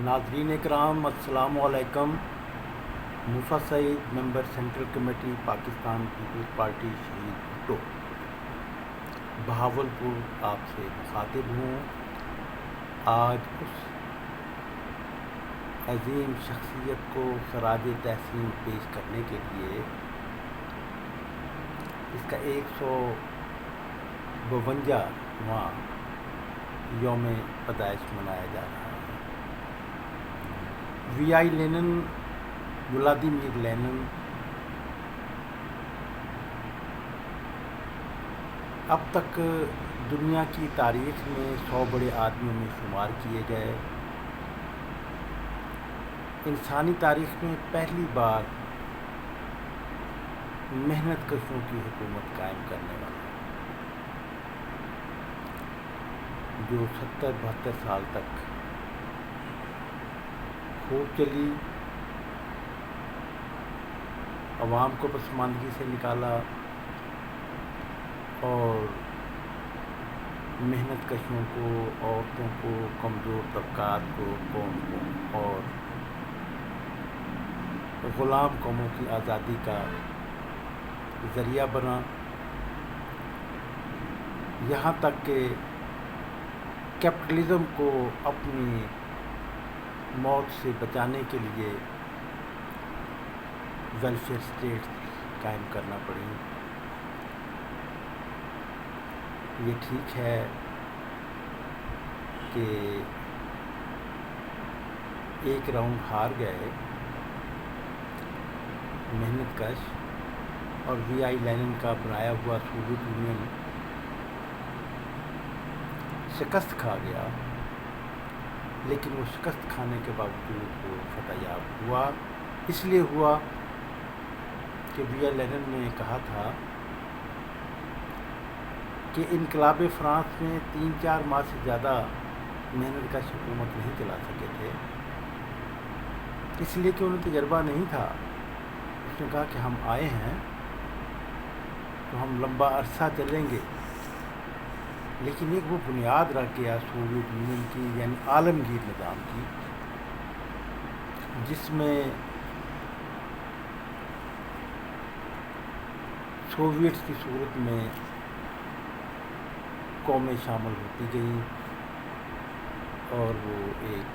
ناظرین کرام السلام علیکم۔ موسیٰ سعید member central committee Pakistan peoples party شہید بھٹو بہاولپور آپ سے مخاطب ہوں۔ آج اس عظیم شخصیت کو خراج تحسین پیش کرنے کے لیے اس کا 152واں یوم پیدائش منایا جا رہا ہے۔ وی آئی لینن، ولادیمیر لینن اب تک دنیا کی تاریخ میں 100 بڑے آدمیوں میں شمار کیے گئے۔ انسانی تاریخ میں پہلی بار محنت کشوں کی حکومت قائم کرنے والا، جو 70-72 سال تک خوب چلی، عوام کو پسماندگی سے نکالا اور محنت کشوں کو، عورتوں کو، کمزور طبقات کو، قوم کو اور غلام قوموں کی آزادی کا ذریعہ بنا، یہاں تک کہ کیپٹلزم کو اپنی موت سے بچانے کے لیے ویلفیئر اسٹیٹ قائم کرنا پڑی۔ یہ ٹھیک ہے کہ ایک راؤنڈ ہار گئے محنت کش، اور وی آئی لینن کا بنایا ہوا سوویت یونین شکست کھا گیا، لیکن وہ شکست کھانے کے باوجود وہ فتح یاب ہوا۔ اس لیے ہوا کہ وی آئی لینن نے کہا تھا کہ انقلاب فرانس میں 3-4 ماہ سے زیادہ محنت کش حکومت نہیں چلا سکے تھے، اس لیے کہ انہیں تجربہ نہیں تھا۔ اس نے کہا کہ ہم آئے ہیں تو ہم لمبا عرصہ چلیں گے، لیکن ایک وہ بنیاد رکھ گیا سوویت یونین کی، یعنی عالمگیر نظام کی، جس میں سوویٹس کی صورت میں قومیں شامل ہوتی گئیں اور وہ ایک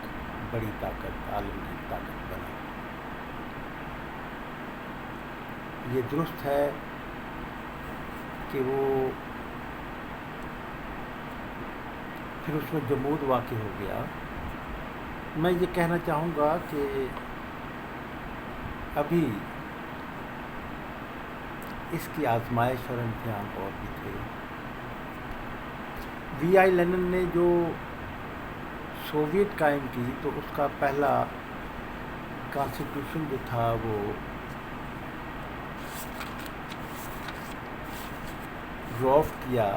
بڑی طاقت، عالمگیر طاقت بنی۔ یہ درست ہے کہ وہ پھر اس میں جمود واقع ہو گیا۔ میں یہ کہنا چاہوں گا کہ ابھی اس کی آزمائش اور امتحان اور بھی تھے۔ وی آئی لینن نے جو سوویت قائم کی تو اس کا پہلا کانسٹیٹیوشن جو تھا وہ ڈرافٹ کیا۔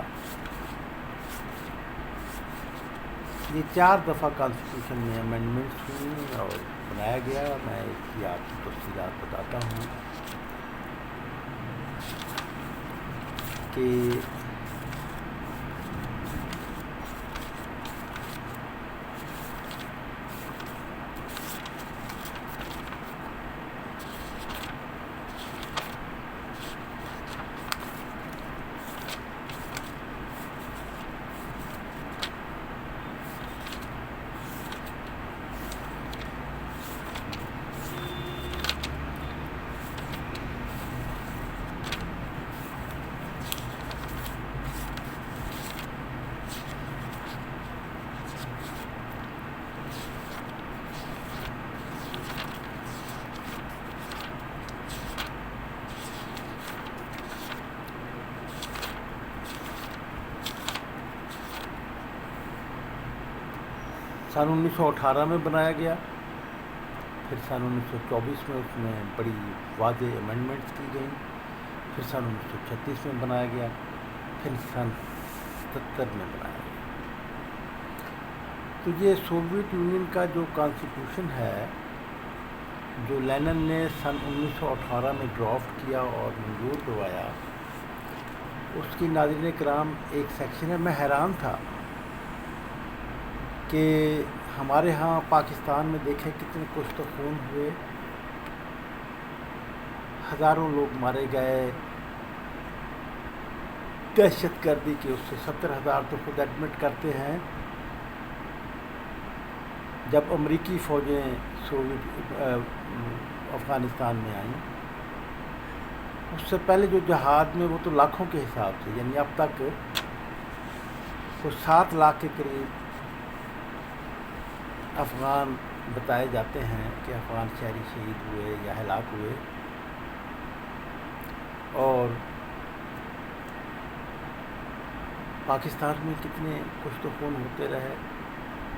یہ 4 دفعہ کانسٹیٹیوشن میں امینڈمنٹس ہوئی اور بنایا گیا۔ میں اس کی آپ کو تفصیلات بتاتا ہوں کہ سن 1918 میں بنایا گیا، پھر سن 1924 میں اس میں بڑی واضح امینڈمنٹس کی گئیں، پھر سن 1936 میں بنایا گیا، پھر سن 77 میں بنایا گیا۔ تو یہ سوویت یونین کا جو کانسٹیٹیوشن ہے، جو لینن نے سن 1918 میں ڈرافٹ کیا اور منظور کروایا، اس کی ناظرین کرام ایک سیکشن ہے۔ میں حیران تھا کہ ہمارے ہاں پاکستان میں دیکھیں کتنے کشت و خون ہوئے، ہزاروں لوگ مارے گئے، دہشت گردی کی اس سے 70,000 تو خود ایڈمٹ کرتے ہیں۔ جب امریکی فوجیں افغانستان میں آئیں، اس سے پہلے جو جہاد میں وہ تو لاکھوں کے حساب سے، یعنی اب تک کچھ 7 لاکھ کے قریب افغان بتائے جاتے ہیں کہ افغان شہری شہید ہوئے یا ہلاک ہوئے، اور پاکستان میں کتنے کشت و خون ہوتے رہے۔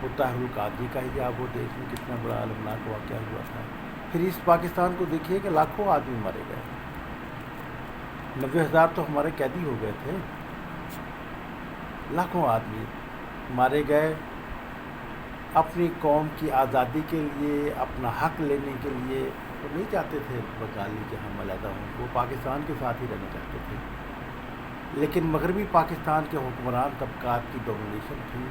وہ طاہر القادری کا ہی آپ وہ دیکھ لیں کتنا بڑا المناک واقعہ ہوا تھا۔ پھر اس پاکستان کو دیکھیے کہ لاکھوں آدمی مارے گئے، 90,000 تو ہمارے قیدی ہو گئے تھے، لاکھوں آدمی مارے گئے اپنی قوم کی آزادی کے لیے، اپنا حق لینے کے لیے۔ وہ نہیں چاہتے تھے بنگالی کہ ہم علیحدہ ہوں، وہ پاکستان کے ساتھ ہی رہنا چاہتے تھے، لیکن مغربی پاکستان کے حکمران طبقات کی ڈومینیشن تھی،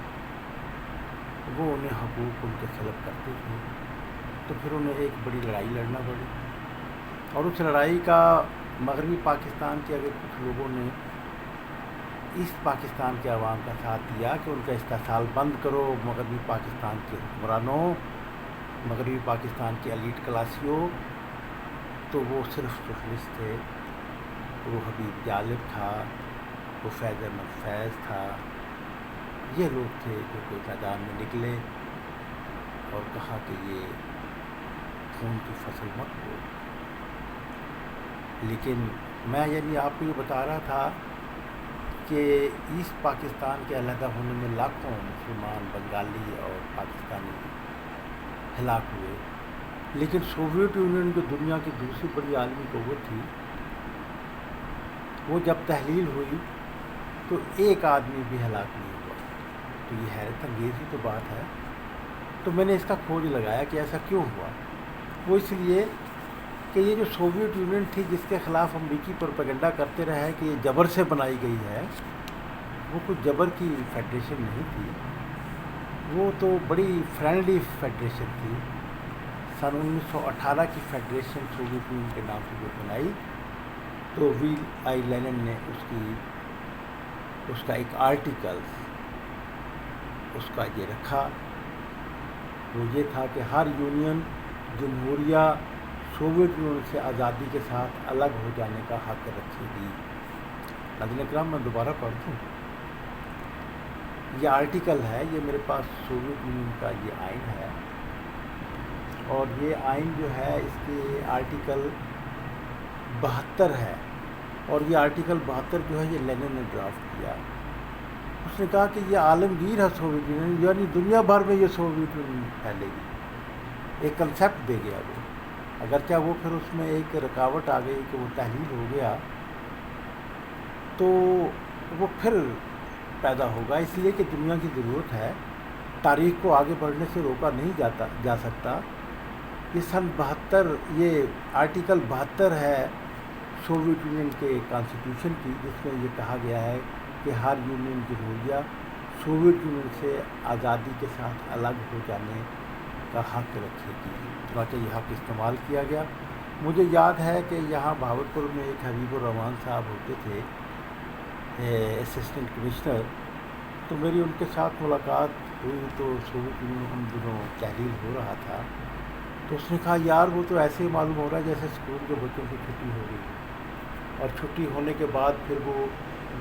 وہ انہیں حقوق ان کے سلب کرتے تھے، تو پھر انہیں ایک بڑی لڑائی لڑنا پڑی، اور اس لڑائی کا مغربی پاکستان کے اگر کچھ لوگوں نے ایسٹ پاکستان کے عوام کا ساتھ دیا کہ ان کا استحصال بند کرو، مغربی پاکستان کے حکمرانوں، مغربی پاکستان کے ایلیٹ کلاسیوں، تو وہ صرف سوشلسٹ تھے۔ وہ حبیب جالب تھا، وہ فیض احمد فیض تھا، یہ لوگ تھے جو کہ میدان میں نکلے اور کہا کہ یہ خون کی فصل مت ہو۔ لیکن میں یعنی آپ کو یہ بتا رہا تھا کہ ایسٹ پاکستان کے علیحدہ ہونے میں لاکھوں مسلمان، بنگالی اور پاکستانی ہلاک ہوئے، لیکن سوویت یونین جو دنیا کی دوسری بڑی عالمی قوت تھی، وہ جب تحلیل ہوئی تو ایک آدمی بھی ہلاک نہیں ہوا۔ تو یہ حیرت انگیز ہی تو بات ہے۔ تو میں نے اس کا کھوج لگایا کہ ایسا کیوں ہوا۔ وہ اس لیے کہ یہ جو سوویت یونین تھی جس کے خلاف امریکی پروپیگنڈا کرتے رہے کہ یہ جبر سے بنائی گئی ہے، وہ کچھ جبر کی فیڈریشن نہیں تھی، وہ تو بڑی فرینڈلی فیڈریشن تھی۔ سن 1918 کی فیڈریشن سوویت یونین کے نام سے جو بنائی، تو ویل آئی لینن نے اس کا ایک آرٹیکل اس کا یہ رکھا، وہ یہ تھا کہ ہر یونین جمہوریہ سوویت یونین سے آزادی کے ساتھ الگ ہو جانے کا حق رکھے گی۔ ناظرین اکرام، میں دوبارہ پڑھ دوں، یہ آرٹیکل ہے، یہ میرے پاس سوویت یونین کا یہ آئین ہے، اور یہ آئین جو ہے اس کے آرٹیکل 72 ہے، اور یہ آرٹیکل 72 جو ہے یہ لینن نے ڈرافٹ کیا۔ اس نے کہا کہ یہ عالمگیر ہے سوویت یونین، یعنی دنیا بھر میں یہ سوویت یونین پھیلے گی، ایک کنسیپٹ دے گیا وہ، اگرچہ وہ پھر اس میں ایک رکاوٹ آ گئی کہ وہ تحلیل ہو گیا تو وہ پھر پیدا ہوگا، اس لیے کہ دنیا کی ضرورت ہے، تاریخ کو آگے بڑھنے سے روکا نہیں جا سکتا۔ یہ سن 72 یہ آرٹیکل 72 ہے سوویت یونین کے کانسٹیٹیوشن کی، جس میں یہ کہا گیا ہے کہ ہر یونین جمہوریہ سوویت یونین سے آزادی کے ساتھ الگ ہو جانے کا حق رکھے گی، چنانچہ یہ حق استعمال کیا گیا۔ مجھے یاد ہے کہ یہاں بہاولپور میں ایک حبیب الرحمان صاحب ہوتے تھے، اسسٹنٹ کمشنر، تو میری ان کے ساتھ ملاقات ہوئی تو سوویت یونین ان دنوں تحلیل ہو رہا تھا، تو اس نے کہا یار وہ تو ایسے ہی معلوم ہو رہا ہے جیسے اسکول کے بچوں کی چھٹی ہو گئی ہے، اور چھٹی ہونے کے بعد پھر وہ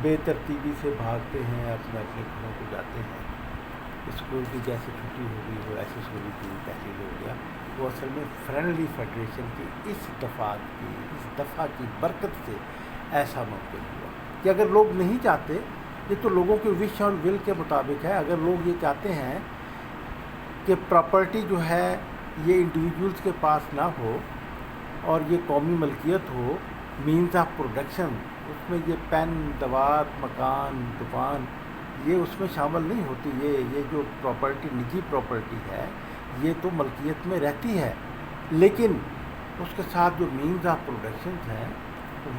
بے ترتیبی سے بھاگتے ہیں، اپنے اپنے گھروں کو جاتے ہیں، اسکول کی جیسے چھٹی ہو گئی ہو ایسے سوویت یونین تحلیل ہو گیا۔ وہ اصل میں فرینڈلی فیڈریشن کی اس دفعہ کی برکت سے ایسا ممکن ہوا کہ اگر لوگ نہیں چاہتے، یہ تو لوگوں کے وش اور ول کے مطابق ہے، اگر لوگ یہ چاہتے ہیں کہ پراپرٹی جو ہے یہ انڈیویجولز کے پاس نہ ہو اور یہ قومی ملکیت ہو، مینز آف پروڈکشن، اس میں یہ پین، دوات، مکان، دکان یہ اس میں شامل نہیں ہوتی، یہ جو پراپرٹی نجی پراپرٹی ہے یہ تو ملکیت میں رہتی ہے، لیکن اس کے ساتھ جو مینز آف پروڈکشن ہیں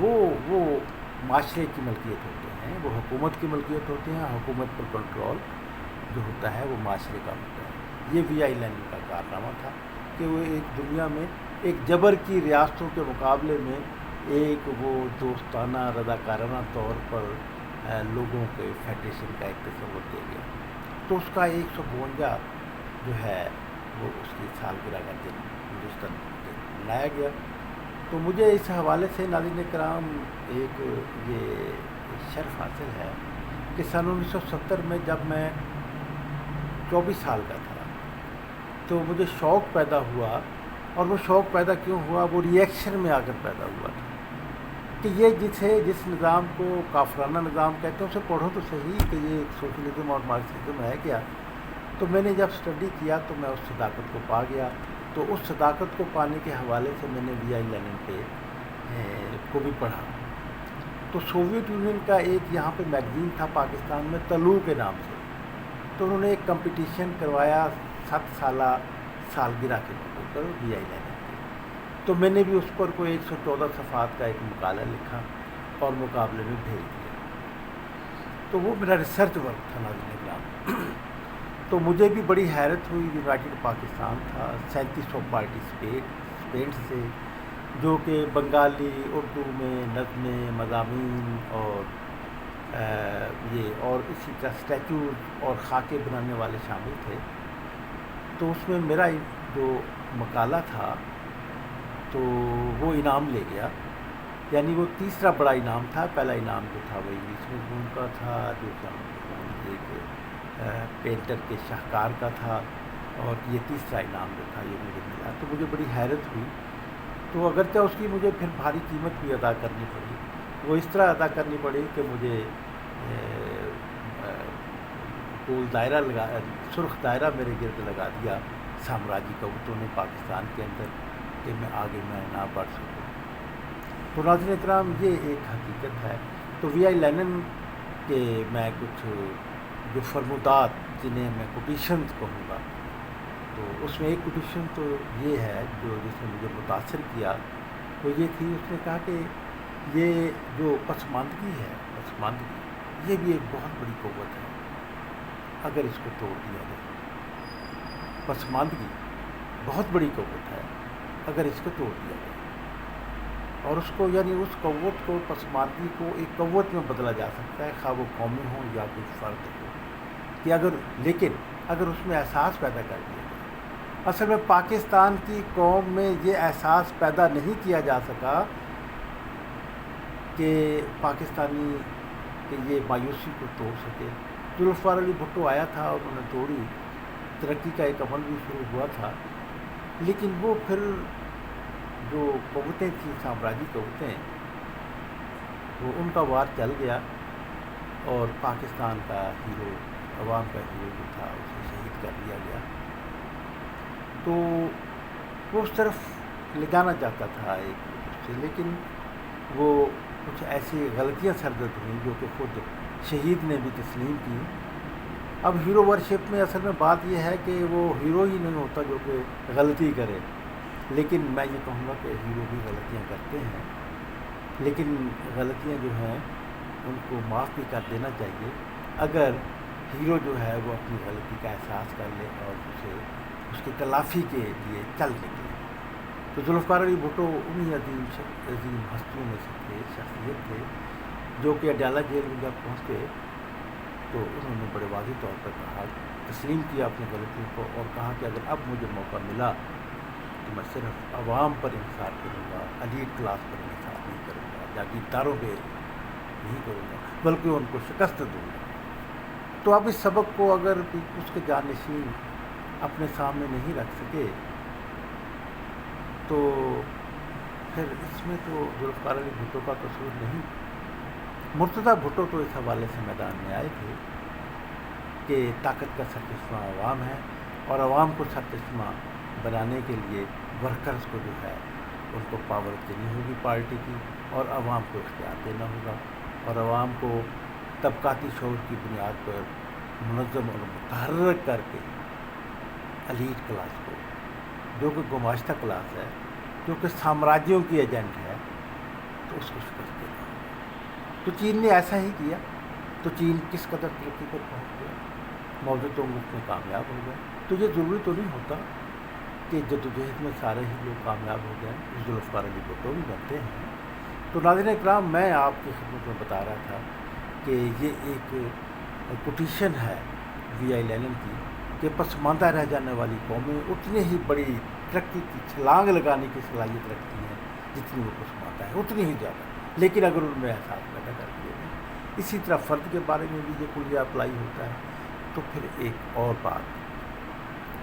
وہ معاشرے کی ملکیت ہوتے ہیں، وہ حکومت کی ملکیت ہوتے ہیں، حکومت پر کنٹرول جو ہوتا ہے وہ معاشرے کا ہوتا ہے۔ یہ وی آئی لینن کا کارنامہ تھا کہ وہ ایک دنیا میں ایک جبر کی ریاستوں کے مقابلے میں ایک وہ دوستانہ رضاکارانہ طور پر لوگوں کے فیڈریشن کا ایک تصور دے گیا. تو اس کا 152 جو ہے وہ اس کی سالگرہ کا دن ہندوستان منایا گیا. تو مجھے اس حوالے سے ناظرین کرام ایک یہ شرف حاصل ہے کہ سن 1970 میں جب میں 24 سال کا تھا تو مجھے شوق پیدا ہوا. اور وہ شوق پیدا کیوں ہوا؟ وہ ری ایکشن میں آ کر پیدا ہوا تھا کہ یہ جس نظام کو کافرانہ نظام کہتے ہیں اسے پڑھو تو صحیح کہ یہ سوشلزم اور مارکسزم ہے کیا. تو میں نے جب اسٹڈی کیا تو میں اس صداقت کو پا گیا. تو اس صداقت کو پانے کے حوالے سے میں نے وی آئی لینن پہ کو بھی پڑھا. تو سوویت یونین کا ایک یہاں پہ میگزین تھا پاکستان میں طلوع کے نام سے. تو انہوں نے ایک کمپٹیشن کروایا 7 سالہ سالگرہ کے موقع پر وی آئی لینن کی. تو میں نے بھی اس پر کوئی 114 صفحات کا ایک مقالہ لکھا اور مقابلے میں بھیج دیا. تو وہ میرا ریسرچ ورک تھا ناظرین اکرام. تو مجھے بھی بڑی حیرت ہوئی. یونائٹڈ پاکستان تھا 3700 پارٹیسپینٹ سے جو کہ بنگالی، اردو میں نظمیں، مضامین اور یہ اور اسی طرح اسٹیچوز اور خاکے بنانے والے شامل تھے. تو اس میں میرا جو مقالہ تھا تو وہ انعام لے گیا. یعنی وہ تیسرا بڑا انعام تھا. پہلا انعام جو تھا وہ انگلش مضمون کا تھا، دوسرا مضمون ایک پینٹر کے شاہکار کا تھا، اور یہ تیسرا انعام جو تھا یہ مجھے ملا. تو مجھے بڑی حیرت ہوئی. تو اگرچہ اس کی مجھے پھر بھاری قیمت بھی ادا کرنی پڑی. وہ اس طرح ادا کرنی پڑی کہ مجھے گول دائرہ سرخ دائرہ میرے گرد لگا دیا سامراجی قوتوں نے پاکستان کے اندر کہ میں آگے نہ بڑھ سکوں. تو ناظرین اکرام یہ ایک حقیقت ہے. تو وی آئی لینن کے میں کچھ جو فرمودات جنہیں میں کوٹیشنز کہوں گا، تو اس میں ایک کوٹیشن تو یہ ہے جس نے مجھے متاثر کیا، وہ یہ تھی. اس نے کہا کہ یہ جو پسماندگی ہے، پسماندگی یہ بھی ایک بہت بڑی قوت ہے اگر اس کو توڑ دیا جائے. پسماندگی بہت بڑی قوت ہے اگر اس کو توڑ دیا جائے. اور اس کو یعنی اس قوت کو، پسماندگی کو ایک قوت میں بدلا جا سکتا ہے، خواہ وہ قومی ہو یا کوئی فرد ہو. کہ لیکن اگر اس میں احساس پیدا کر دیا جائے. اصل میں پاکستان کی قوم میں یہ احساس پیدا نہیں کیا جا سکا کہ پاکستانی کہ یہ مایوسی کو توڑ سکے. ذوالفقار علی بھٹو آیا تھا اور انہوں نے توڑی. ترقی کا ایک عمل بھی شروع ہوا تھا، لیکن وہ پھر جو قوتیں تھیں، سامراجی قوتیں، وہ ان کا وار چل گیا اور پاکستان کا ہیرو، عوام کا ہیرو جو تھا اسے شہید کر دیا گیا. تو وہ اس طرف لے جانا چاہتا تھا ایک سے، لیکن وہ کچھ ایسی غلطیاں سرزد ہوئیں جو کہ خود شہید نے بھی تسلیم کی. اب ہیرو ورشپ میں اصل میں بات یہ ہے کہ وہ ہیرو ہی نہیں ہوتا جو کہ غلطی کرے، لیکن میں یہ کہوں گا کہ ہیرو بھی غلطیاں کرتے ہیں، لیکن غلطیاں جو ہیں ان کو معاف بھی کر دینا چاہیے اگر ہیرو جو ہے وہ اپنی غلطی کا احساس کر لے اور اسے اس کی تلافی کے لیے چل نکلے. تو ذوالفقار علی بھٹو انہی عظیم ہستیوں میں سے تھے، شخصیت تھے جو کہ اڈیالہ جیل میں جب پہنچے تو انہوں نے بڑے واضح طور پر کہا، تسلیم کیا اپنی غلطیوں کو اور کہا کہ اگر اب مجھے موقع ملا تو میں صرف عوام پر انحصار کروں گا، ایلیٹ کلاس پر انحصار نہیں کروں گا، جاگیرداروں پہ نہیں کروں گا، بلکہ ان کو شکست دوں گا. تو اب اس سبق کو اگر اس کے جانشین اپنے سامنے نہیں رکھ سکے تو پھر اس میں تو ذوالفقار علی بھٹو کا قصور نہیں. مرتضیٰ بھٹو تو اس حوالے سے میدان میں آئے تھے کہ طاقت کا سرچشمہ عوام ہے اور عوام کو سرچشمہ بنانے کے لیے ورکرز کو جو ہے ان کو پاور دینی ہوگی پارٹی کی، اور عوام کو اختیار دینا ہوگا، اور عوام کو طبقاتی شعور کی بنیاد پر منظم اور متحرک کر کے ایلیٹ کلاس کو، جو کہ گماشتہ کلاس ہے، جو کہ سامراجیوں کی ایجنٹ ہے، تو اس کو شکست دینا. تو چین نے ایسا ہی کیا. تو چین کس قدر ترقی پر پہنچ گیا، موجود تو اس میں کامیاب ہو گیا. تو یہ ضروری تو نہیں ہوتا کہ جدوجہد میں سارے ہی لوگ کامیاب ہو جائیں، ذوالفقار علی بھٹو بھی بنتے ہیں۔ تو ناظرین اکرام، میں آپ کی خدمت میں بتا رہا تھا کہ یہ ایک کوٹیشن ہے وی آئی لینن کی کہ پسماندہ رہ جانے والی قومیں اتنی ہی بڑی ترقی کی چھلانگ لگانے کی صلاحیت رکھتی ہیں جتنی وہ پسماندہ ہے، اتنی ہی زیادہ، لیکن اگر ان میں احساس پیدا کر دیے جائیں۔ اسی طرح فرد کے بارے میں بھی یہ کلیہ اپلائی ہوتا ہے۔ تو پھر ایک اور بات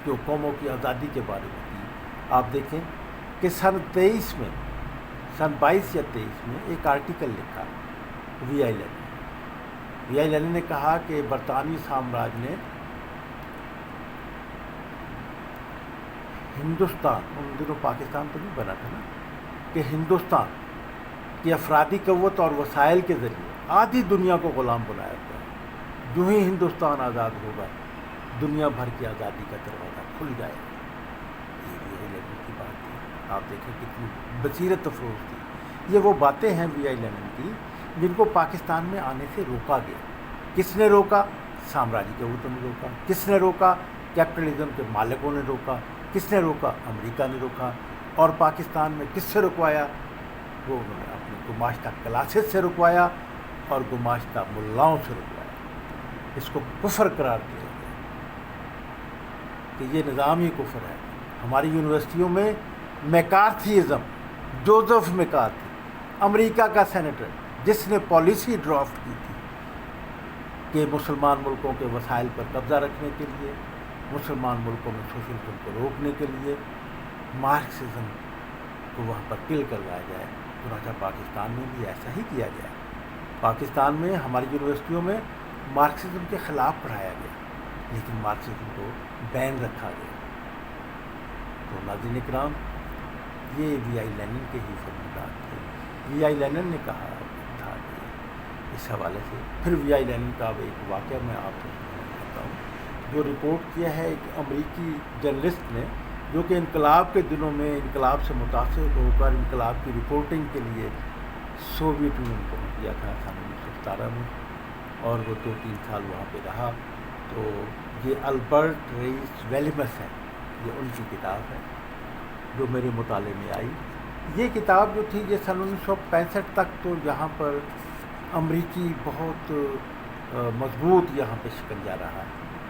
جو قوموں کی آزادی کے بارے میں تھی، آپ دیکھیں کہ سن 22 یا 23 میں ایک آرٹیکل لکھا وی آئی لینن نے کہا کہ برطانوی سامراج نے ہندوستان، ان دنوں پاکستان تو نہیں بنا تھا نا، کہ ہندوستان کی افرادی قوت اور وسائل کے ذریعے آدھی دنیا کو غلام بنایا ہوا ہے۔ جو ہی ہندوستان آزاد ہوگا، دنیا بھر کی آزادی کا دروازہ کھل جائے گا۔ یہ وی آئی لینن کی بات تھی، آپ دیکھیں کتنی بصیرت افروز تھی۔ یہ وہ باتیں ہیں وی آئی لینن کی جن کو پاکستان میں آنے سے روکا گیا۔ کس نے روکا؟ سامراجی قوتوں نے روکا۔ کس نے روکا؟ کیپٹلزم کے مالکوں نے روکا۔ کس نے روکا؟ امریکہ نے روکا۔ اور پاکستان میں کس سے رکوایا؟ وہ انہوں نے اپنے گماشتہ کلاسز سے رکوایا اور گماشتہ ملاؤں سے رکوایا۔ اس کو کفر قرار دیا گیا کہ یہ نظام ہی کفر ہے۔ ہماری یونیورسٹیوں میں میکارتھیزم، جوزف میکارتھی، امریکہ کا سینیٹر جس نے پالیسی ڈرافٹ کی تھی کہ مسلمان ملکوں کے وسائل پر قبضہ رکھنے کے لیے، مسلمان ملکوں میں سوشلزم کو روکنے کے لیے مارکسزم کو وہاں پر کل کروایا جائے، چنانچہ پاکستان میں بھی ایسا ہی کیا گیا۔ پاکستان میں ہماری یونیورسٹیوں میں مارکسزم کے خلاف پڑھایا گیا، لیکن مارکسزم کو بین رکھا گیا۔ تو ناظرین اکرام، یہ وی آئی لینن کے ہی فرمودات تھے۔ وی آئی لینن نے کہا تھا کہ اس حوالے سے پھر وی آئی لینن کا ایک واقعہ میں آپ کو سنانا چاہتا ہوں، جو رپورٹ کیا ہے ایک امریکی جرنلسٹ نے، جو کہ انقلاب کے دنوں میں انقلاب سے متاثر ہو کر انقلاب کی رپورٹنگ کے لیے سوویت یونین کو کیا تھا سن 1917 میں، اور وہ 2-3 سال وہاں پہ رہا۔ تو یہ البرٹ ریس ویلیمس ہے، یہ ان کی کتاب ہے جو میرے مطالعے میں آئی۔ یہ کتاب جو تھی یہ سن 1965 تک تو یہاں پر امریکی بہت مضبوط یہاں پہ شکنجا رہا،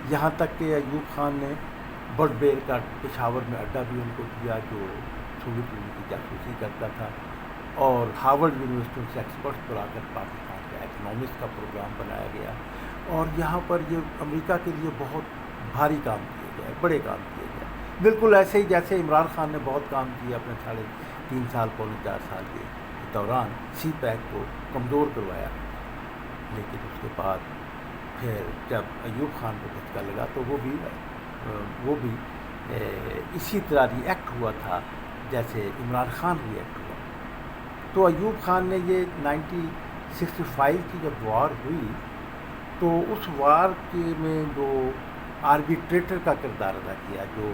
یہاں تک کہ ایوب خان نے بٹ بیر کا پشاور میں اڈہ بھی ان کو دیا جو سوویت یونین کی جاسوسی کرتا تھا، اور ہارورڈ یونیورسٹی سے ایکسپرٹس بلا کر پاکستان کا اکنامکس کا پروگرام بنایا گیا، اور یہاں پر یہ امریکہ کے لیے بہت بھاری کام کیے گئے، بڑے کام کیے گئے، بالکل ایسے ہی جیسے عمران خان نے بہت کام کیا اپنے 3.5 سال 4 سال کے دوران، سی پیک کو کمزور کروایا۔ لیکن اس کے بعد پھر جب ایوب خان کو دھچکا لگا تو وہ بھی اسی طرح ری ایکٹ ہوا تھا جیسے عمران خان ری ایکٹ ہوا۔ تو ایوب خان نے یہ 1965 کی جب وار ہوئی تو اس وار میں جو آربیٹریٹر کا کردار ادا کیا، جو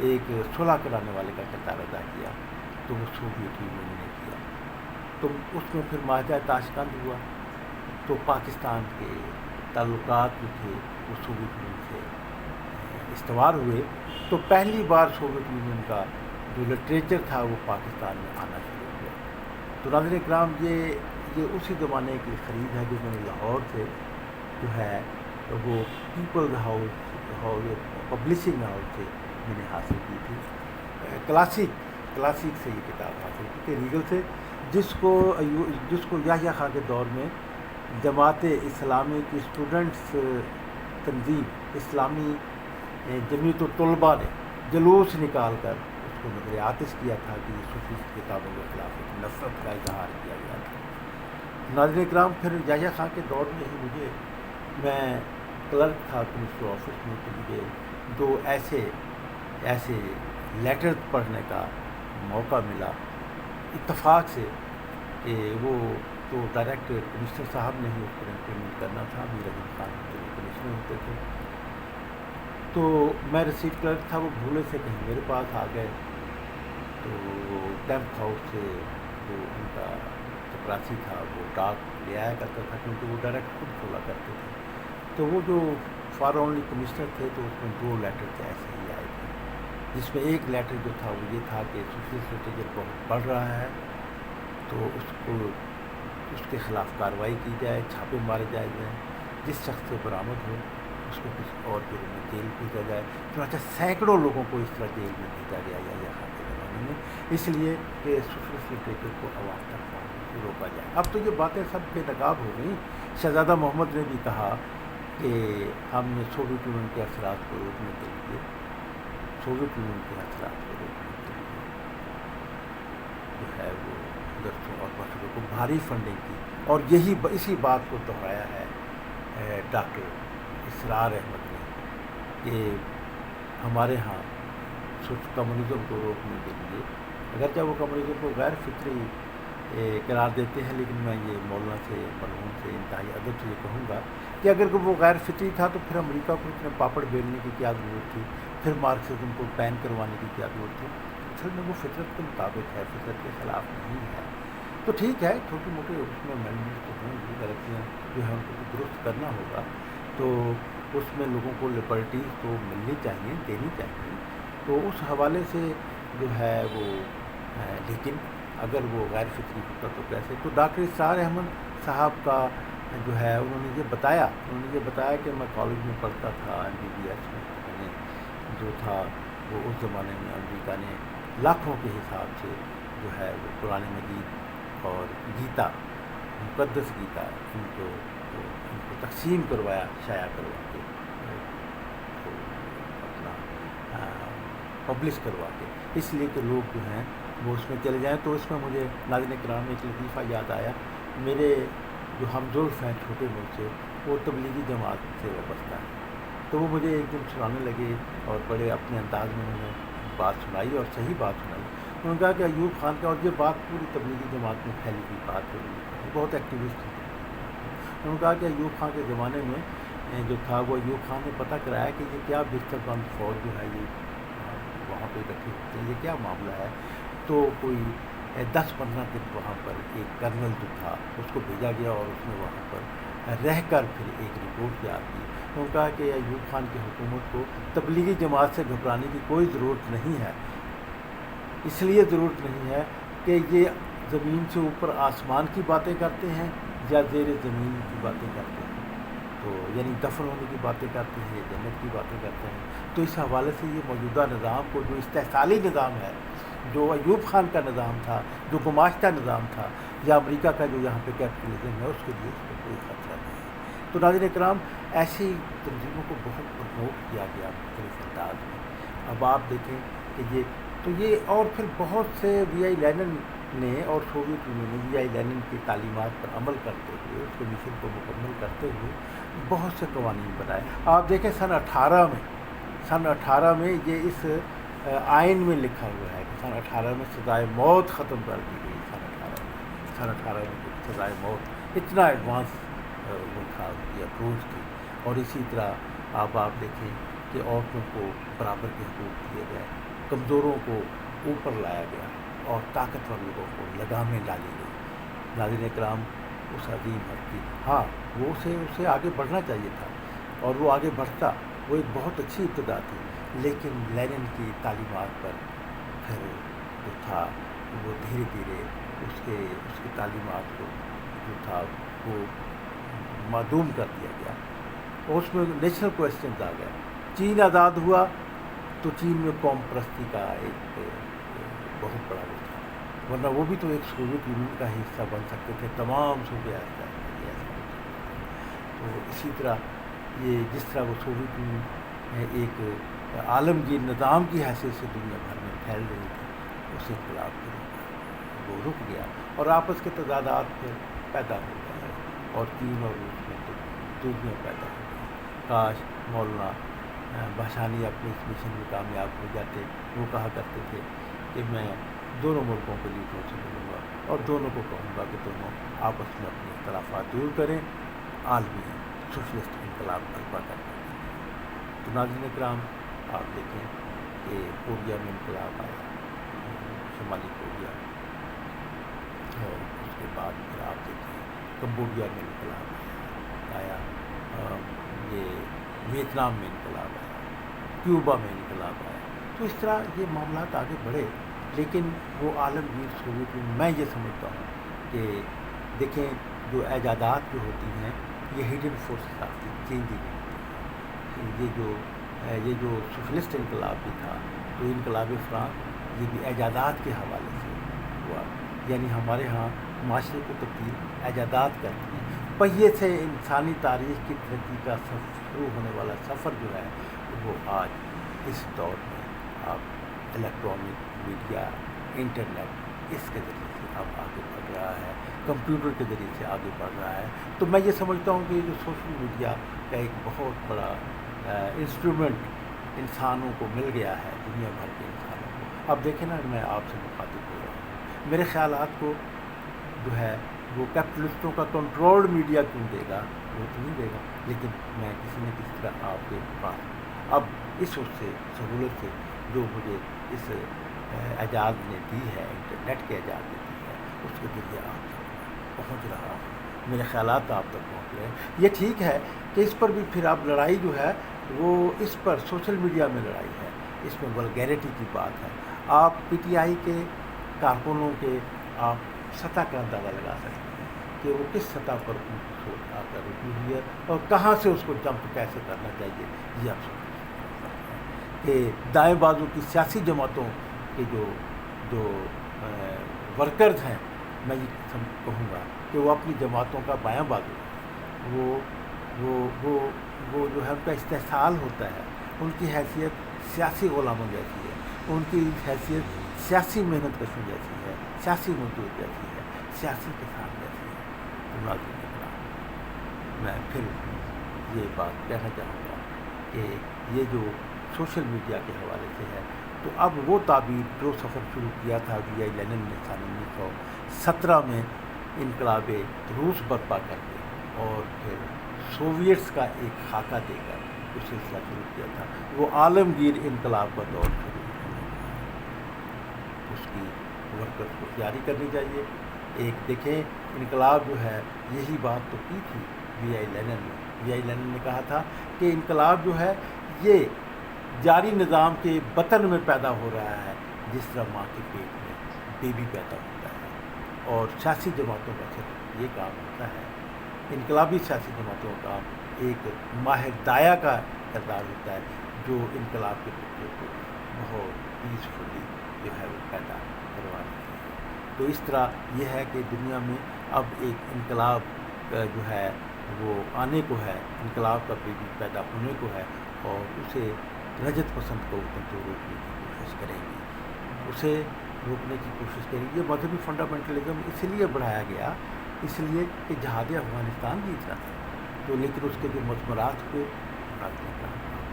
ایک صلح کرانے والے کا کردار ادا کیا، تو وہ سوویت یونین نے کیا۔ تو اس میں پھر معاہدہ تاشکند ہوا، تو پاکستان کے تعلقات جو تھے وہ سوویت یونین سے استوار ہوئے۔ تو پہلی بار سوویت یونین کا جو لٹریچر تھا وہ پاکستان میں آنا شروع ہوا۔ تو ناظرین اکرام، یہ اسی زمانے کی خرید ہے جو میں نے لاہور سے جو ہے وہ پیپلز ہاؤس پبلشنگ ہاؤس سے میں نے حاصل کی تھی، کلاسک سے یہ کتاب حاصل کی تھی، ریگل سے، جس کو یحییٰ خان کے دور میں جماعت اسلامی کی اسٹوڈنٹس تنظیم اسلامی جمعیت الطلباء نے جلوس نکال کر اس کو نظر آتش کیا تھا کہ یہ صوفیسٹ کتابوں کے خلاف ایک نفرت کا اظہار کیا گیا تھا۔ ناظرین اکرام، پھر یحییٰ خان کے دور میں ہی میں کلرک تھا کمسٹر آفس میں، تو مجھے 2 ایسے لیٹر پڑھنے کا موقع ملا اتفاق سے، کہ وہ تو ڈائریکٹ کمشنر صاحب نے ہی اس پر امپلیمنٹ کرنا تھا، میر اعظم خان جو کمشنر ہوتے تھے۔ تو میں ریسیپٹ کلرک تھا، وہ بھولے سے کہیں میرے پاس آ گئے، تو کیمپ ہاؤس سے جو ان کا چپراسی تھا وہ ڈاک لے آیا کرتا تھا، کیونکہ وہ ڈائریکٹ خود کھولا کرتے تھے۔ تو وہ جو فار اونلی کمشنر تھے، تو اس میں 2 لیٹر تھے ایسے ہی آئے تھے، جس میں ایک لیٹر جو تھا وہ یہ تھا کہ سوشلسٹ لٹریچر بہت بڑھ رہا ہے، تو اس کے خلاف کارروائی کی جائے، چھاپے مارے جائے جس شخص سے برآمد ہو اس کو کسی اور جرم میں جیل بھیجا جائے۔ چنانچہ سینکڑوں لوگوں کو اس طرح جیل میں بھیجا گیا یا خان کے زمانے میں، اس لیے کہ سوشلسٹ لٹریچر کو عوام تک پہنچنے سے روکا جائے۔ اب تو یہ باتیں سب بے نقاب ہو گئیں۔ شہزادہ محمد نے بھی کہا کہ ہم نے سوویت یونین کے اثرات کو روکنے کے لیے جو ہے وہ مدرسوں اور مسجدوں کو بھاری فنڈنگ کی، اور اسی بات کو دہرایا ہے ڈاکٹر اسرار احمد نے کہ ہمارے ہاں کمیونزم کو روکنے کے لیے، اگرچہ وہ کمیونزم کو غیر فطری قرار دیتے ہیں، لیکن میں یہ مولانا سے مرحوم سے انتہائی ادب سے یہ کہوں گا کہ اگر وہ غیر فطری تھا تو پھر امریکہ کو اتنے پاپڑ بیلنے کی کیا ضرورت تھی، پھر مارکسزم کو بین کروانے کی کیا ضرورت تھی؟ اصل میں وہ فطرت کے مطابق ہے، فطرت کے خلاف نہیں ہے۔ تو ٹھیک ہے، چھوٹی موٹی اس میں امینڈمنٹ تو ہوں گی، غلطیاں جو ہے ان کو درست کرنا ہوگا، تو اس میں لوگوں کو لبرٹیز تو ملنی چاہیے، دینی چاہیے، تو اس حوالے سے جو ہے وہ لیکن اگر وہ غیر فطری ہوتا تو کیسے؟ تو ڈاکٹر اسرار احمد صاحب کا جو ہے انہوں نے یہ بتایا کہ میں کالج میں پڑھتا تھا MBBS میں، میں نے جو تھا وہ اس زمانے میں امریکہ نے لاکھوں کے حساب سے جو ہے وہ قرآن مجید اور گیتا، مقدس گیتا ان کو تقسیم کروایا، شائع کروا کے اپنا پبلش کروا کے، اس لیے کہ لوگ جو ہیں وہ اس میں چلے جائیں۔ تو اس میں مجھے ناظرین کرام ایک لطیفہ یاد آیا، میرے جو ہمزولف ہیں چھوٹے مجھ سے، وہ تبلیغی جماعت سے وابستہ ہیں، تو وہ مجھے ایک دن سنانے لگے اور بڑے اپنے انداز میں انہوں نے بات سنائی اور صحیح بات سنائی۔ انہوں نے کہا کہ ایوب خان کا، اور یہ بات پوری تبلیغی جماعت میں پھیلی ہوئی بات ہے، بہت ایکٹیوسٹ ہیں، انہوں نے کہا کہ ایوب خان کے زمانے میں جو تھا وہ ایوب خان نے پتہ کرایا کہ یہ کیا بستر بند فوج جو ہے یہ وہاں پہ اکٹھی ہوتی ہے، یہ کیا معاملہ ہے؟ تو کوئی 10-15 دن وہاں پر ایک کرنل جو تھا اس کو بھیجا گیا اور اس نے وہاں پر رہ کر پھر ایک رپورٹ تیار کی۔ انہوں نے کہا کہ ایوب خان کی حکومت کو تبلیغی جماعت سے گھبرانے کی کوئی ضرورت نہیں ہے، اس لیے ضرورت نہیں ہے کہ یہ زمین سے اوپر آسمان کی باتیں کرتے ہیں یا زیر زمین کی باتیں کرتے ہیں، تو یعنی دفن ہونے کی باتیں کرتے ہیں یا جنت کی باتیں کرتے ہیں۔ تو اس حوالے سے یہ موجودہ نظام کو، جو استحصالی نظام ہے، جو ایوب خان کا نظام تھا، جو گماشتہ نظام تھا، یا امریکہ کا جو یہاں پہ کیپٹلزم ہے، اس کے لیے اس کو کوئی خطرہ نہیں ہے۔ تو ناظرین کرام، ایسی تنظیموں کو بہت پروموٹ کیا گیا مختلف انداز میں۔ اب آپ دیکھیں کہ یہ اور پھر بہت سے وی آئی لینن نے اور سوویت یونین نے وی آئی لینن کی تعلیمات پر عمل کرتے ہوئے، اس کے مشن کو مکمل کرتے ہوئے بہت سے قوانین بنائے۔ آپ دیکھیں سن 18 میں یہ اس آئین میں لکھا ہوا ہے کہ سن 18 میں سزائے موت ختم کر دی گئی۔ سن 18 میں سزائے موت اتنا ایڈوانس وہ تھا، یہ اپروچ تھی۔ اور اسی طرح آپ دیکھیں کہ عورتوں کو برابر کے حقوق دیے گئے، کمزوروں کو اوپر لایا گیا اور طاقتور لوگوں کو لگامیں ڈالی گئی۔ ناظرین کرام، اس عظیم حق کی، ہاں وہ اسے آگے بڑھنا چاہیے تھا، اور وہ آگے بڑھتا، وہ ایک بہت اچھی ابتدا تھی، لیکن لینن کی تعلیمات پر پھر جو تھا وہ دھیرے دھیرے اس کی تعلیمات کو جو تھا وہ معدوم کر دیا گیا، اور اس میں نیشنل کویسچنز آ گیا۔ چین آزاد ہوا تو چین میں قوم پرستی کا ایک بہت بڑا وہ تھا، ورنہ وہ بھی تو ایک سوویت یونین کا حصہ بن سکتے تھے، تمام صوبے ایسا تو اسی طرح یہ جس طرح وہ سوویت یونین ایک عالمگیر نظام کی حیثیت سے دنیا بھر میں پھیل رہی تھی، اس انقلاب کو وہ رک گیا اور آپس کے تضادات پھر پیدا ہو گئے، اور چین اور روس میں تو دوریاں پیدا ہو گئی۔ کاش مولانا بھاشانی اپنے اس مشن میں کامیاب ہو جاتے۔ وہ کہا کرتے تھے کہ میں دونوں ملکوں کے لیڈروں سے ملوں گا اور دونوں کو کہوں گا کہ دونوں آپس میں اپنے اختلافات دور کریں، عالمی سوشلسٹ انقلاب برپا کرنے کے لیے۔ تو ناظرین کرام، آپ دیکھیں کہ کوریا میں انقلاب آیا، شمالی کوریا، اور اس کے بعد پھر آپ دیکھیں کمبوڈیا میں انقلاب آیا، یہ ویتنام میں انقلاب آیا، کیوبا میں انقلاب آیا. تو اس طرح یہ معاملات آگے بڑھے، لیکن وہ عالمگیر سوویت یونین، میں یہ سمجھتا ہوں کہ دیکھیں جو ایجادات جو ہوتی ہیں یہ ہڈن فورسز آتی ہیں، چینجنگ ہوتی ہیں. یہ جو سوشلسٹ انقلاب بھی تھا، تو انقلاب فرانس یہ بھی ایجادات کے حوالے سے ہوا. یعنی ہمارے ہاں معاشرے کو تبدیل ایجادات کرتی ہیں. پہیے سے انسانی تاریخ کی ترقی کا شروع ہونے والا سفر جو ہے وہ آج اس دور میں آپ الیکٹرانک میڈیا، انٹرنیٹ، اس کے ذریعے سے اب آگے بڑھ رہا ہے، کمپیوٹر کے ذریعے سے آگے بڑھ رہا ہے. تو میں یہ سمجھتا ہوں کہ یہ جو سوشل میڈیا کا ایک بہت بڑا انسٹرومنٹ انسانوں کو مل گیا ہے، دنیا بھر کے انسانوں کو. اب دیکھیں نا، میں آپ سے مخاطب ہو رہا ہوں، میرے خیالات کو جو ہے وہ کیپٹلسٹوں کا کنٹرولڈ میڈیا کیوں دے گا؟ وہ تو نہیں دے گا، لیکن میں کسی نہ کسی طرح آپ کے پاس اب اس سے سہولت سے جو مجھے اس ایجاد نے دی ہے، انٹرنیٹ کے ایجاد نے دی ہے، اس کے ذریعے آپ تک پہنچ رہا ہوں، میرے خیالات آپ تک پہنچ رہے ہیں. یہ ٹھیک ہے کہ اس پر بھی پھر اب لڑائی جو ہے وہ اس پر سوشل میڈیا میں لڑائی ہے، اس میں ولگیرٹی کی بات ہے. آپ پی ٹی آئی کے کارکنوں کے آپ سطح کا اندازہ لگا سکتے ہیں کہ وہ کس سطح پر ان کی سوچ آ کر رکی ہوئی ہے اور کہاں سے اس کو جمپ کیسے کرنا چاہیے. یہ آپ سوچ سکتے ہیں کہ دائیں بازو کی سیاسی جماعتوں کے جو ورکرز ہیں، میں یہ کہوں گا کہ وہ اپنی جماعتوں کا بایاں بازو وہ جو ہے ان کا استحصال ہوتا ہے. ان کی حیثیت سیاسی غلاموں جیسی ہے، ان کی حیثیت سیاسی محنت کشوں جیسی ہے، سیاسی مزدور جیسی ہے، سیاسی کسان جیسی ہے. تو ناظرین کرام، میں پھر یہ بات کہنا چاہوں گا کہ یہ جو سوشل میڈیا کے حوالے سے ہے، تو اب وہ تعبیر جو سفر شروع کیا تھا وی آئی لینن نے سال 1917 میں انقلاب روس برپا کر کے اور پھر سوویٹس کا ایک خاکہ دے کر جو سلسلہ شروع کیا تھا، وہ عالمگیر انقلاب کا دور شروع ہونے لگا. اس کی ورکت کو جاری کرنی چاہیے. ایک دیکھیں انقلاب جو ہے، یہی بات تو کی تھی وی آئی لینن نے کہا تھا کہ انقلاب جو ہے یہ جاری نظام کے بطن میں پیدا ہو رہا ہے، جس طرح ماں کے پیٹ میں بیبی پیدا ہوتا ہے. اور سیاسی جماعتوں کا صرف یہ کام ہوتا ہے، انقلابی سیاسی جماعتوں کا کام ایک ماہر دایا کا کردار ہوتا ہے، جو انقلاب کے بچے کو بہت پیسفلی جو ہے وہ پیدا کروانا ہے. تو اس طرح یہ ہے کہ دنیا میں اب ایک انقلاب جو ہے وہ آنے کو ہے، انقلاب کا بیبی پیدا ہونے کو ہے، اور اسے رجت پسند قوتیں جو روکنے کی کوشش کریں گی، اسے روکنے کی کوشش کریں گی. یہ مذہبی فنڈامنٹلزم اس لیے بڑھایا گیا، اس لیے کہ جہاد افغانستان جیت رہا تھا، تو لیکن اس کے جو مضمرات ہوئے آپ سب کے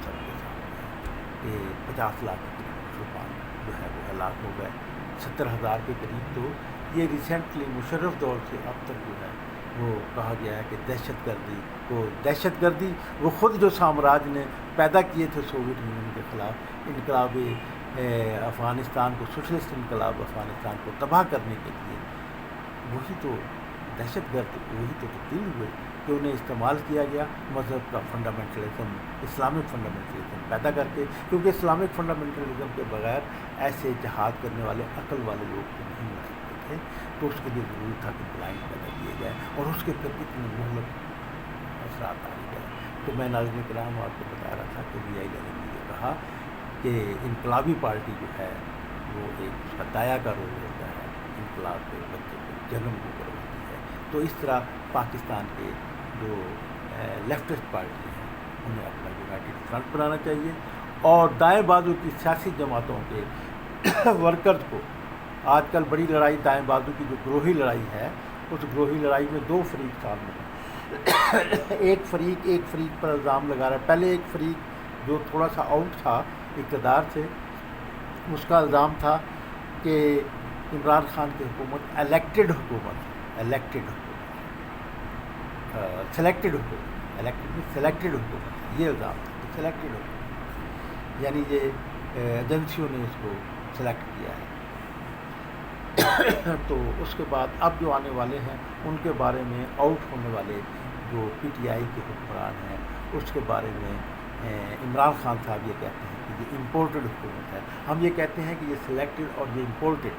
سامنے کہ 50 لاکھ کے قریب مسلمان جو ہے وہ ہلاک ہو گئے، 70,000 کے قریب. تو یہ ریسنٹلی مشرف دور سے اب تک جو ہے وہ کہا گیا ہے کہ دہشت گردی وہ خود جو سامراج نے پیدا کیے تھے سوویت یونین کے خلاف، انقلاب افغانستان کو، سوشلسٹ انقلاب افغانستان کو تباہ کرنے کے لیے، وہی تو دہشت گرد، وہی تو تبدیل ہوئے کہ انہیں استعمال کیا گیا مذہب کا فنڈامنٹلزم، اسلامک فنڈامنٹلزم پیدا کر کے. کیونکہ اسلامک فنڈامنٹلزم کے بغیر ایسے جہاد کرنے والے عقل والے لوگ تو نہیں ہو سکتے تھے. تو اس کے لیے ضروری تھا کہ بلائنڈ پیدا کیے جائے، اور اس کے پھر کتنے مہلک اثرات آ گئے. تو میں ناظرین کرام آپ کو بتا رہا تھا کہ وی آئی لینن نے یہ کہا کہ انقلابی پارٹی جو ہے وہ ایک اس کا دایا کا رول ہوتا ہے، انقلاب کے بچے کو جنم کو کرواتی ہے. تو اس طرح پاکستان کے جو لیفٹسٹ پارٹی ہیں انہیں اپنا یونائٹڈ فرنٹ بنانا چاہیے، اور دائیں بازو کی سیاسی جماعتوں کے ورکرز کو، آج کل بڑی لڑائی دائیں بازو کی جو گروہی لڑائی ہے، اس گروہی لڑائی میں دو فریق سامنے ہیں. ایک فریق پر الزام لگا رہا ہے. پہلے ایک فریق جو تھوڑا سا آؤٹ تھا اقتدار سے، اس کا الزام تھا کہ عمران خان کی حکومت سلیکٹڈ حکومت، یہ الزام تھا کہ سلیکٹڈ حکومت، یعنی یہ ایجنسیوں نے اس کو سلیکٹ کیا ہے. تو اس کے بعد اب جو آنے والے ہیں ان کے بارے میں، آؤٹ ہونے والے جو پی ٹی آئی کے حکمران ہیں اس کے بارے میں عمران خان صاحب یہ کہتے ہیں کہ یہ امپورٹڈ حکومت ہے. ہم یہ کہتے ہیں کہ یہ سلیکٹڈ اور یہ امپورٹڈ،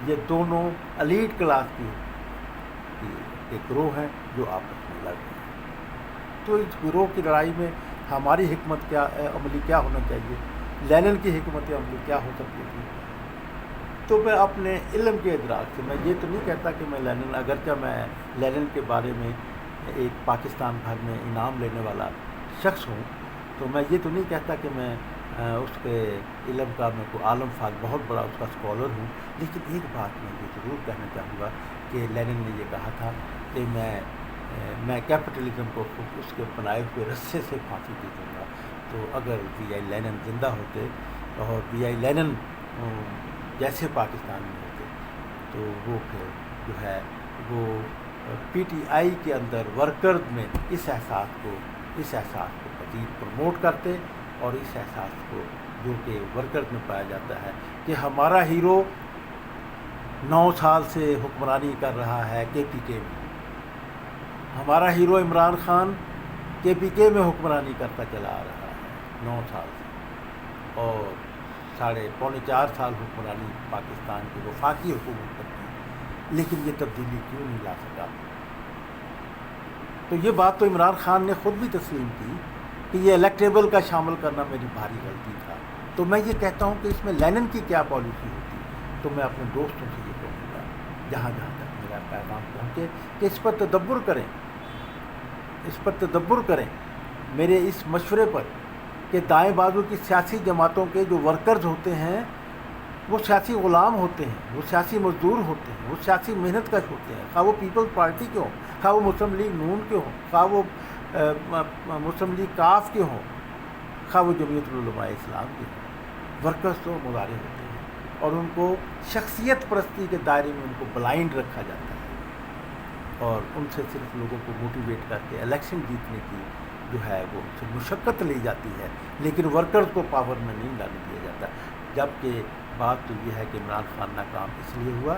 یہ دونوں ایلیٹ کلاس کی ایک گروہ ہیں جو آپس میں لڑ رہے ہیں. تو اس گروہ کی لڑائی میں ہماری حکمت عملی کیا ہونا چاہیے، لینن کی حکمت عملی کیا ہو سکتی تھی. تو میں اپنے علم کے ادراک سے، میں یہ تو نہیں کہتا کہ میں لینن، اگرچہ میں لینن کے بارے میں ایک پاکستان بھر میں انعام لینے والا شخص ہوں، تو میں یہ تو نہیں کہتا کہ میں اس کے علم کا میں کوئی عالم فاض بہت بڑا اس کا اسکالر ہوں. لیکن ایک بات میں یہ ضرور کہنا چاہوں گا کہ لینن نے یہ کہا تھا کہ میں کیپٹلزم کو اس کے بنائے ہوئے رسے سے پھانسی دے دوں گا. تو اگر وی آئی لینن زندہ ہوتے اور وی آئی لینن جیسے پاکستان میں ہوتے تو وہ پھر جو ہے وہ پی ٹی آئی کے اندر ورکرز میں اس احساس کو مزید پروموٹ کرتے، اور اس احساس کو جو کہ ورکرز میں پایا جاتا ہے کہ ہمارا ہیرو 9 سال سے حکمرانی کر رہا ہے کے پی کے میں، ہمارا ہیرو عمران خان کے پی کے میں حکمرانی کرتا چلا آ رہا ہے 9 سال سے، اور پونے 4 سال حکمرانی پاکستان کی وفاقی حکومت پر کی، لیکن یہ تبدیلی کیوں نہیں لا سکا. تو یہ بات تو عمران خان نے خود بھی تسلیم کی کہ یہ الیکٹیبل کا شامل کرنا میری بھاری غلطی تھا. تو میں یہ کہتا ہوں کہ اس میں لینن کی کیا پالیسی ہوتی. تو میں اپنے دوستوں سے یہ کہوں گا جہاں تک میرا پیغام پہنچے کہ اس پر تدبر کریں میرے اس مشورے پر کہ دائیں بازو کی سیاسی جماعتوں کے جو ورکرز ہوتے ہیں وہ سیاسی غلام ہوتے ہیں، وہ سیاسی مزدور ہوتے ہیں، وہ سیاسی محنت کش ہوتے ہیں، خواہ وہ پیپلز پارٹی کے ہوں، خواہ وہ مسلم لیگ نون کے ہوں، خواہ وہ مسلم لیگ کاف کے ہوں، خواہ وہ جمعیت العلماء اسلام کے ہوں. ورکرز تو مظاہرے ہوتے ہیں اور ان کو شخصیت پرستی کے دائرے میں ان کو بلائنڈ رکھا جاتا ہے، اور ان سے صرف لوگوں کو موٹیویٹ کر کے الیکشن جیتنے کی جو ہے وہ ان سے مشقت لی جاتی ہے، لیکن ورکرز کو پاور میں نہیں لانے دیا جاتا. جبکہ بات تو یہ ہے کہ عمران خان ناکام اس لیے ہوا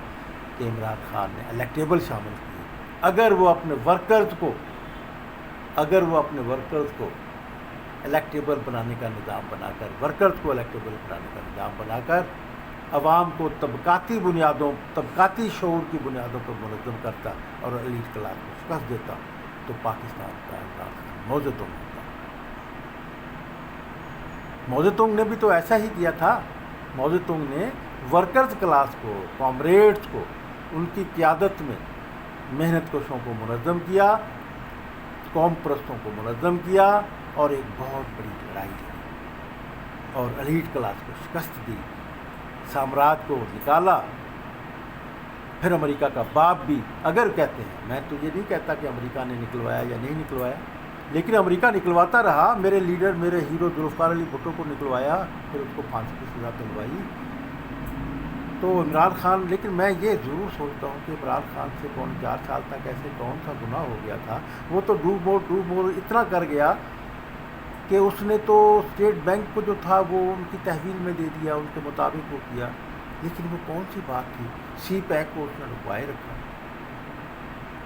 کہ عمران خان نے الیکٹیبل شامل کیے. اگر وہ اپنے ورکرز کو الیکٹیبل بنانے کا نظام بنا کر عوام کو طبقاتی شعور کی بنیادوں پر منظم کرتا اور ایلیٹ کلاس کو شکست دیتا تو پاکستان کا عمران خان موزتونگ ہوتا. موزتونگ نے بھی تو ایسا ہی کیا تھا. موزتونگ نے ورکرز کلاس کو، کامریڈز کو ان کی قیادت میں محنت کشوں کو منظم کیا، قوم پرستوں کو منظم کیا، اور ایک بہت بڑی لڑائی لڑی اور ایلیٹ کلاس کو شکست دی، سامراج کو نکالا. پھر امریکہ کا باپ بھی اگر کہتے ہیں، میں تو یہ نہیں کہتا کہ امریکہ نے نکلوایا یا نہیں نکلوایا، لیکن امریکہ نکلواتا رہا. میرے لیڈر، میرے ہیرو ذوالفقار علی بھٹو کو نکلوایا، پھر اس کو پھانسی کی سزا دلوائی. تو عمران خان، لیکن میں یہ ضرور سوچتا ہوں کہ عمران خان سے 4 سال تک ایسے کون سا گناہ ہو گیا تھا. وہ تو ڈو مور اتنا کر گیا کہ اس نے تو اسٹیٹ بینک کو جو تھا وہ ان کی تحویل میں دے دیا، ان کے مطابق وہ کیا. لیکن وہ کون سی بات تھی؟ سی پیک کو اس نے رکوائے رکھا،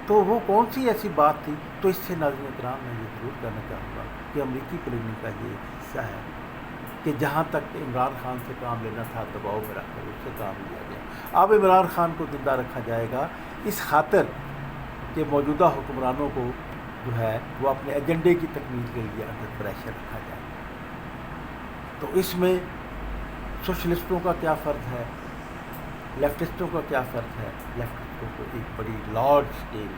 تو وہ کون سی ایسی بات تھی؟ تو اس سے ناظرین کرام میں یہ ضرور کہنا چاہوں گا کہ امریکی پلاننگ کا یہ حصہ ہے کہ جہاں تک عمران خان سے کام لینا تھا دباؤ میں رکھ کر اس سے کام لیا گیا. اب عمران خان کو زندہ رکھا جائے گا اس خاطر کہ موجودہ حکمرانوں کو جو ہے وہ اپنے ایجنڈے کی تکمیل کے لیے انڈر پریشر رکھا جائے. تو اس میں سوشلسٹوں کا کیا فرض ہے، لیفٹسٹوں کا کیا فرض ہے؟ لیفٹسٹوں کو ایک بڑی لارج اسکیل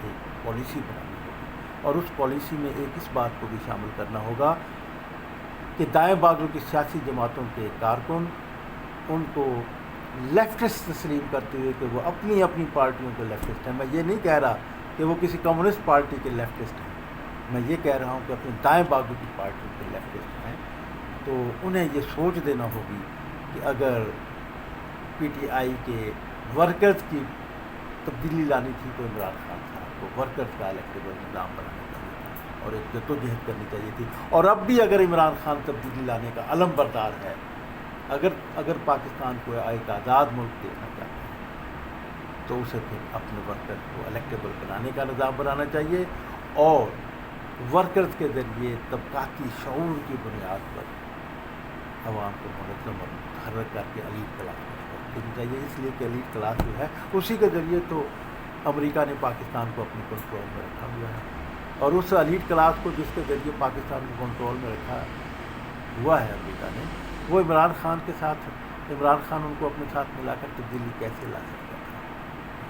ایک پالیسی بنانی ہوگی، اور اس پالیسی میں ایک اس بات کو بھی شامل کرنا ہوگا کہ دائیں بازو کی سیاسی جماعتوں کے کارکن ان کو لیفٹسٹ تسلیم کرتے ہوئے کہ وہ اپنی اپنی پارٹیوں کے لیفٹسٹ ہیں. میں یہ نہیں کہہ رہا کہ وہ کسی کمیونسٹ پارٹی کے لیفٹسٹ ہیں، میں یہ کہہ رہا ہوں کہ اپنے دائیں بازو کی پارٹیوں کے لیفٹسٹ ہیں. تو انہیں یہ سوچ دینا ہوگی کہ اگر پی ٹی آئی کے ورکرز کی تبدیلی لانی تھی تو عمران خان صاحب کو ورکرز کا الیکٹیبل نظام بنانا چاہیے تھا اور ایک جدوجہد کرنی چاہیے تھی. اور اب بھی اگر عمران خان تبدیلی لانے کا علم بردار ہے، اگر پاکستان کو ایک آزاد ملک دیکھنا چاہتا ہے تو اسے پھر اپنے ورکر کو الیکٹیبل بنانے کا نظام بنانا چاہیے اور ورکرز کے ذریعے طبقاتی شعور کی بنیاد پر عوام کو منظم اور متحرک کر کے ایلیٹ کلاس کو شکست دینی چاہیے، اس لیے کہ ایلیٹ کلاس جو ہے اسی کے ذریعے تو امریکہ نے پاکستان کو اپنے کنٹرول میں رکھا ہوا ہے، اور اس ایلیٹ کلاس کو جس کے ذریعے پاکستان کو کنٹرول میں رکھا ہوا ہے امریکہ نے، وہ عمران خان کے ساتھ، عمران خان ان کو اپنے ساتھ ملا کر تبدیلی کیسے لا سکتا تھا؟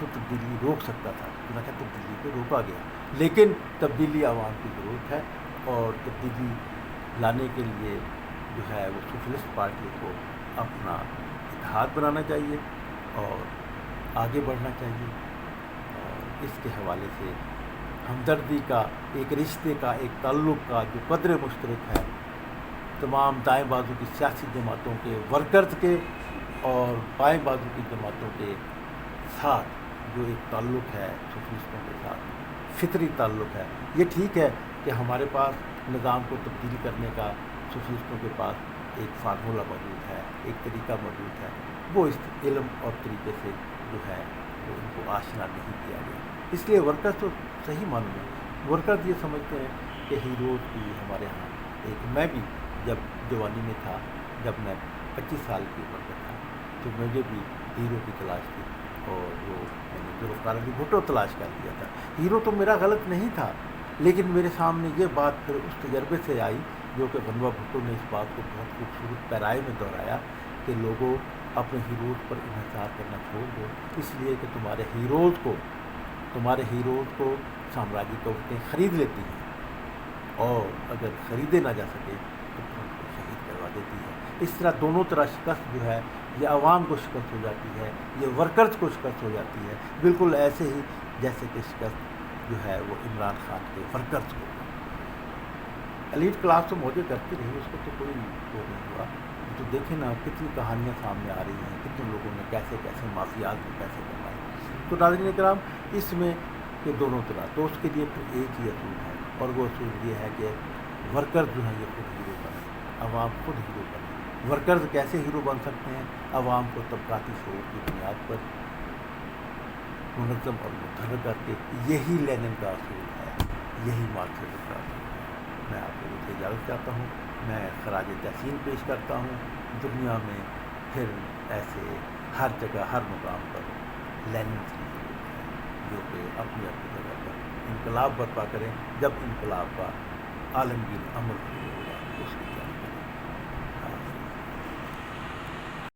تو تبدیلی روک سکتا تھا، چنانچہ تبدیلی کو روکا گیا، لیکن تبدیلی عوام کی ضرورت ہے، اور تبدیلی لانے کے لیے جو ہے وہ سوشلسٹ پارٹی کو اپنا اتحاد بنانا چاہیے اور آگے بڑھنا چاہیے، اور اس کے حوالے سے ہمدردی کا ایک رشتے کا، ایک تعلق کا جو قدر مشترک ہے تمام دائیں بازو کی سیاسی جماعتوں کے ورکرز کے اور بائیں بازو کی جماعتوں کے ساتھ جو ایک تعلق ہے سوشلسٹوں کے ساتھ، فطری تعلق ہے، یہ ٹھیک ہے کہ ہمارے پاس نظام کو تبدیل کرنے کا سوشلسٹوں کے پاس ایک فارمولہ موجود ہے، ایک طریقہ موجود ہے، وہ اس علم اور طریقے سے جو ہے وہ ان کو آشنا نہیں کیا گیا، اس لیے ورکرز تو صحیح معلوم ہے، ورکرز یہ سمجھتے ہیں کہ ہیروز کی ہمارے ہاں ایک، میں بھی جب جوانی میں تھا، جب میں 25 سال کی عمر میں تھا، تو مجھے بھی ہیرو کی تلاش تھی، اور وہ میں نے ذوالفقار علی بھٹو تلاش کر لیا تھا۔ ہیرو تو میرا غلط نہیں تھا، لیکن میرے سامنے یہ بات پھر اس تجربے سے آئی جو کہ بنوا بھٹو نے اس بات کو بہت خوبصورت پیرائے میں دہرایا کہ لوگوں اپنے ہیروز پر انحصار کرنا چھوڑ دو، اس لیے کہ تمہارے ہیروز کو سامراجی قوتیں خرید لیتی ہیں، اور اگر خریدے نہ جا سکے تو پھر ان کو شہید کروا دیتی ہے۔ اس طرح دونوں طرح شکست جو ہے یہ عوام کو شکست ہو جاتی ہے، یہ ورکرز کو شکست ہو جاتی ہے، بالکل ایسے ہی جیسے کہ شکست جو ہے وہ عمران خان کے ورکرز کو۔ ایلیٹ کلاس تو موجے کرتی رہی، اس کو تو کوئی وہ نہیں ہوا، تو دیکھیں نا کتنی کہانیاں سامنے آ رہی ہیں، کتنے لوگوں نے کیسے کیسے مافیات میں پیسے کمائے۔ تو ناظرین کرام، اس میں کہ دونوں طرح، تو اس کے لیے پھر ایک ہی اصول ہے، اور وہ اصول یہ ہے کہ ورکر جو ہیں یہ خود ہیرو بنے، عوام خود ہیرو بنے۔ ورکرز کیسے ہیرو بن سکتے ہیں؟ عوام کو طبقاتی شعور کی بنیاد پر منظم اور متحرک کر کے، یہی لینن کا اصول ہے، یہی مارکسزم کا اصول ہے۔ میں آپ لوگوں سے اجازت چاہتا ہوں، میں خراج تحسین پیش کرتا ہوں۔ دنیا میں پھر ایسے ہر جگہ ہر مقام پر لیننز کی ضرورت ہے جو کہ اپنی اپنی جگہ پر انقلاب برپا کریں۔ جب انقلاب کا عالمگیر عمل شروع ہوگا اس کی